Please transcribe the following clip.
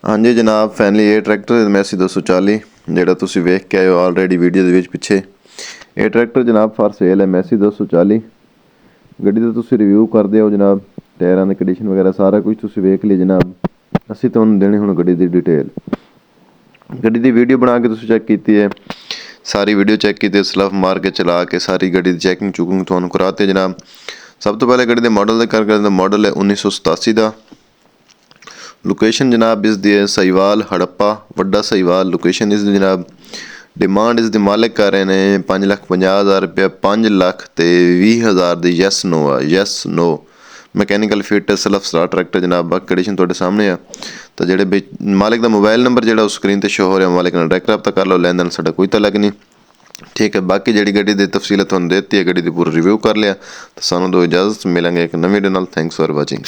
ਹਾਂਜੀ ਜਨਾਬ, ਫਾਈਨਲੀ ਇਹ ਟਰੈਕਟਰ ਮੈਸੀ 240 ਜਿਹੜਾ ਤੁਸੀਂ ਵੇਖ ਕੇ ਆਏ ਹੋ ਆਲਰੇਡੀ ਵੀਡੀਓ ਦੇ ਵਿੱਚ ਪਿੱਛੇ। ਇਹ ਟਰੈਕਟਰ ਜਨਾਬ ਫਾਰ ਸੇਲ ਹੈ, ਮੈਸੀ 240। ਗੱਡੀ ਦਾ ਤੁਸੀਂ ਰਿਵਿਊ ਕਰਦੇ ਹੋ ਜਨਾਬ, ਟਾਇਰਾਂ ਦੀ ਕੰਡੀਸ਼ਨ ਵਗੈਰਾ ਸਾਰਾ ਕੁਝ ਤੁਸੀਂ ਵੇਖ ਲਈ ਜਨਾਬ। ਅਸੀਂ ਤੁਹਾਨੂੰ ਦੇਣੀ ਹੁਣ ਗੱਡੀ ਦੀ ਡਿਟੇਲ। ਗੱਡੀ ਦੀ ਵੀਡੀਓ ਬਣਾ ਕੇ ਤੁਸੀਂ ਚੈੱਕ ਕੀਤੀ ਹੈ, ਸਾਰੀ ਵੀਡੀਓ ਚੈੱਕ ਕੀਤੀ, ਸਲਫ ਮਾਰ ਕੇ ਚਲਾ ਕੇ ਸਾਰੀ ਗੱਡੀ ਦੀ ਚੈਕਿੰਗ ਚੁਕਿੰਗ ਤੁਹਾਨੂੰ ਕਰਾਤੇ ਜਨਾਬ। ਸਭ ਤੋਂ ਪਹਿਲੇ ਗੱਡੀ ਦੇ ਮਾਡਲ ਦੀ ਗੱਲ ਕਰਦੇ ਹਾਂ, ਮਾਡਲ ਹੈ 1987 ਦਾ। ਲੋकेशन जनाब इसकी है सहीवाल हड़प्पा, वड्डा सहीवाल लोकेशन इसकी जनाब। डिमांड इसकी मालिक कर रहे हैं 5,50,000 रुपया, 5,20,000 ਦੀ ਯੈਸ ਨੋ ਆ, yes no. Mechanical fit self start tractor ਜਨਾਬ। ਬਾਕੀ ਕੰਡੀਸ਼ਨ ਤੁਹਾਡੇ ਸਾਹਮਣੇ ਆ। ਤਾਂ ਜਿਹੜੇ ਮਾਲਿਕ ਦਾ ਮੋਬਾਈਲ ਨੰਬਰ ਜਿਹੜਾ ਉਹ ਸਕਰੀਨ ਤੇ ਸ਼ੋ ਹੋ ਰਿਹਾ, ਮਾਲਿਕ ਨਾਲ ਡਾਇਰੈਕਟ ਰਾਬਤਾ ਕਰ ਲਓ, ਲੈਣ ਦੇਣ ਸਾਡਾ ਕੋਈ ਤਲਕ ਨਹੀਂ, ਠੀਕ ਹੈ। ਬਾਕੀ ਜਿਹੜੀ ਗੱਡੀ ਦੀ ਤਫਸੀਲ ਤੁਹਾਨੂੰ ਦਿੱਤੀ ਹੈ, ਗੱਡੀ ਦੀ ਪੂਰਾ ਰਿਵਿਊ ਕਰ ਲਿਆ। ਤਾਂ ਸਾਨੂੰ ਦਿਓ ਇਜਾਜ਼ਤ, ਮਿਲਾਂਗੇ ਇੱਕ ਨਵੀਂ ਵੀਡੀਓ ਨਾਲ। Thanks for watching.